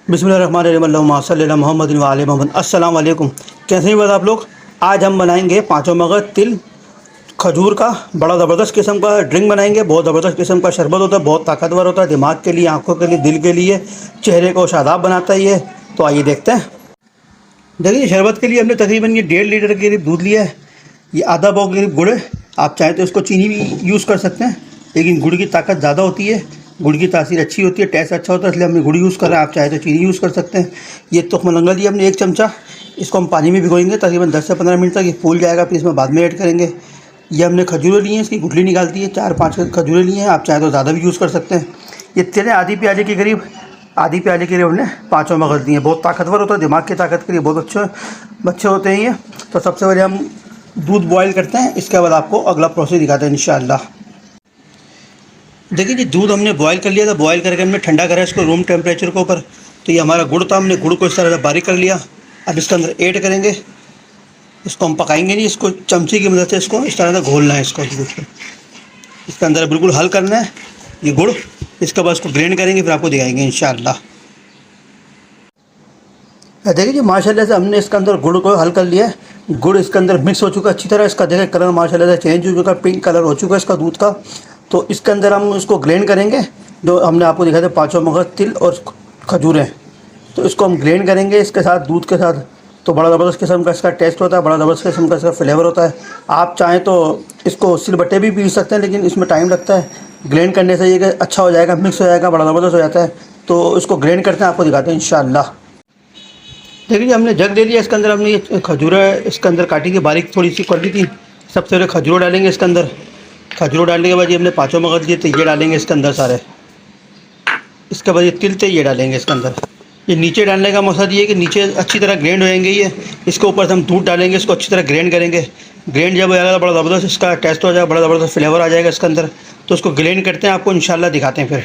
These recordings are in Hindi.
बिस्मिल्लाहिर्रहमानिर्रहीम अल्लाहुम्मा सल्ली अला मुहम्मद व आले मोहम्मद। अस्सलाम वालेकुम। कैसे हैं बात आप लोग? आज हम बनाएंगे पाँचों मगज तिल खजूर का बड़ा ज़बरदस्त किस्म का ड्रिंक बनाएंगे। बहुत ज़बरदस्त किस्म का शरबत होता है, बहुत ताकतवर होता है, दिमाग के लिए, आँखों के लिए, दिल के लिए, चेहरे को शादाब बनाता है ये। तो आइए देखते हैं। देखिए शरबत के लिए हमने तकरीबन ये 1.5 लीटर के करीब दूध लिया है। ये आधा पाव के करीब गुड़ है। आप चाहें तो इसको चीनी भी यूज़ कर सकते हैं, लेकिन गुड़ की ताकत ज़्यादा होती है, गुड़ की तासीर अच्छी होती है, टेस्ट अच्छा होता है, इसलिए हमने गुड़ यूज़ कर रहे हैं। आप चाहे तो चीनी यूज़ कर सकते हैं। ये तुख्म लंगा लिया हमने 1 चमचा, इसको हम पानी में भिगोएंगे तकरीबन 10 से 15 मिनट तक। ये फूल जाएगा, फिर इसमें बाद में ऐड करेंगे। ये हमने खजूरें ली हैं, इसकी गुठली निकालती है, 4-5 खजूरें ली हैं। आप चाहे तो ज़्यादा भी यूज़ कर सकते हैं। ये तेल आधी प्याली के करीब हमने पाँचों मगज दिए। बहुत ताकतवर होता है, दिमाग की ताकत के लिए बहुत अच्छे होते हैं ये। तो सबसे पहले हम दूध बॉयल करते हैं, इसके बाद आपको अगला प्रोसेस दिखाते हैं इंशाअल्लाह। देखिए जी दूध हमने बॉयल कर लिया था। बॉयल करके हमने ठंडा करा इसको रूम टेम्परेचर के ऊपर। तो ये हमारा गुड़ था, हमने गुड़ को इस तरह से बारीक कर लिया। अब इसके अंदर ऐड करेंगे। इसको हम पकाएंगे नहीं, इसको चमचे की मदद से इसको इस तरह से घोलना है। इसको इसके अंदर बिल्कुल हल करना है ये गुड़। इसके बाद इसको ग्राइंड करेंगे, फिर आपको दिखाएंगे इंशाअल्लाह। देखिए जी माशाल्लाह से हमने इसके अंदर गुड़ को हल कर लिया है। गुड़ इसके अंदर मिक्स हो चुका है अच्छी तरह। इसका देखिए कलर माशाल्लाह से चेंज हो चुका है, पिंक कलर हो चुका है इसका दूध का। तो इसके अंदर हम इसको ग्राइंड करेंगे। जो हमने आपको दिखाया था पाँचों मगज तिल और खजूरें, तो इसको हम ग्राइंड करेंगे इसके साथ, दूध के साथ। तो बड़ा ज़बरदस्त किस्म का इसका टेस्ट होता है, बड़ा ज़बरदस्त किस्म का इसका फ्लेवर होता है। आप चाहें तो इसको सिलबट्टे भी पीस सकते हैं, लेकिन इसमें टाइम लगता है। ग्राइंड करने से ये अच्छा हो जाएगा, मिक्स हो जाएगा, बड़ा ज़बरदस्त हो जाता है। तो इसको ग्राइंड करते हैं, आपको दिखाते हैं इंशाअल्लाह। देखिए हमने जग ले लिया, इसके अंदर हमने ये खजूरें इसके अंदर काटी की बारीक थोड़ी सी कर ली थी। सबसे पहले खजूर डालेंगे इसके अंदर। खजूर डालने के बाद ये हमने पाँचों मगज लिए, तो ये डालेंगे इसके अंदर सारे। इसके बाद ये तिल थे, ये डालेंगे इसके अंदर। ये नीचे डालने का मकसद ये है कि नीचे अच्छी तरह ग्राइंड हो जाएंगे ये। इसके ऊपर से हम दूध डालेंगे, इसको अच्छी तरह ग्राइंड करेंगे। ग्राइंड जब हो जाएगा तो बड़ा ज़बरदस्त इसका टेस्ट हो जाएगा, बड़ा ज़बरदस्त फ्लेवर आ जाएगा इसके अंदर। तो उसको ग्राइंड करते हैं, आपको इंशाल्लाह दिखाते हैं फिर।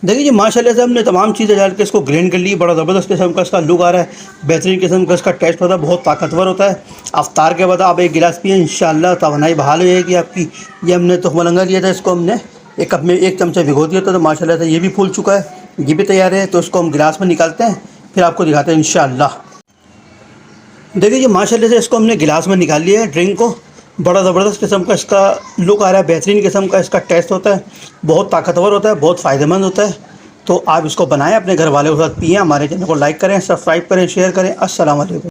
देखिए जी माशाल्लाह से हमने तमाम चीज़ें डाल के इसको ग्राइंड कर ली। बड़ा ज़बरदस्त किस्म का इसका लुक आ रहा है, बेहतरीन किस्म का इसका टेस्ट होता है, बहुत ताकतवर होता है। अफ्तार के बाद आप 1 गिलास पिए इंशाअल्लाह, तवानाई बहाल हो जाएगी आपकी। ये हमने तुख्म लंगा लिया था, इसको हमने 1 कप में 1 चमचा भिगो दिया था। तो माशाल्लाह से ये भी फूल चुका है, ये भी तैयार है। तो इसको हम गिलास में निकालते हैं, फिर आपको दिखाते हैं इंशाअल्लाह। देखिए जी माशाल्लाह से इसको हमने गिलास में निकाल लिया है ड्रिंक को। बड़ा ज़बरदस्त किस्म का इसका लुक आ रहा है, बेहतरीन किस्म का इसका टेस्ट होता है, बहुत ताकतवर होता है, बहुत फ़ायदेमंद होता है। तो आप इसको बनाएं, अपने घर वालों के साथ पिएँ। हमारे चैनल को लाइक करें, सब्सक्राइब करें, शेयर करें। अस्सलाम वालेकुम।